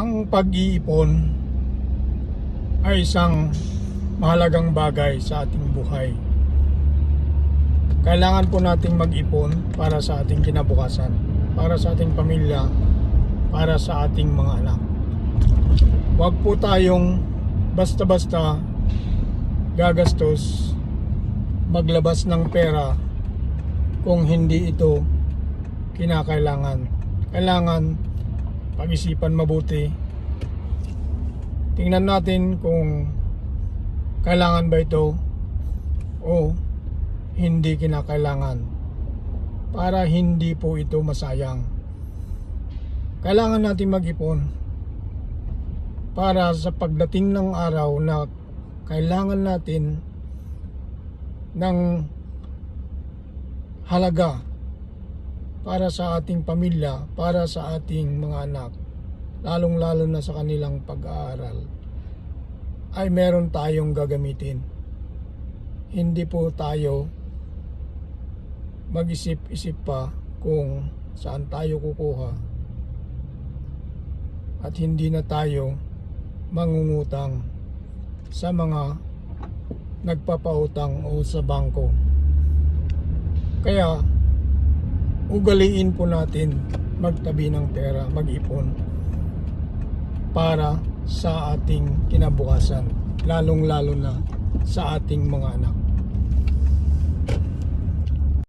Ang pag-iipon ay isang mahalagang bagay sa ating buhay. Kailangan po nating mag-ipon para sa ating kinabukasan, para sa ating pamilya, para sa ating mga anak. Huwag po tayong basta-basta gagastos, maglabas ng pera kung hindi ito kinakailangan. Kailangan pag-isipan mabuti. Tingnan natin kung kailangan ba ito o hindi kinakailangan, para hindi po ito masayang. Kailangan natin mag-ipon para sa pagdating ng araw na kailangan natin ng halaga para sa ating pamilya, para sa ating mga anak, lalong-lalo na sa kanilang pag-aaral, ay meron tayong gagamitin. Hindi po tayo mag-isip-isip pa kung saan tayo kukuha, at hindi na tayo mangungutang sa mga nagpapautang o sa bangko. Kaya ugaliin po natin magtabi ng pera, mag-ipon para sa ating kinabukasan, lalong-lalo na sa ating mga anak.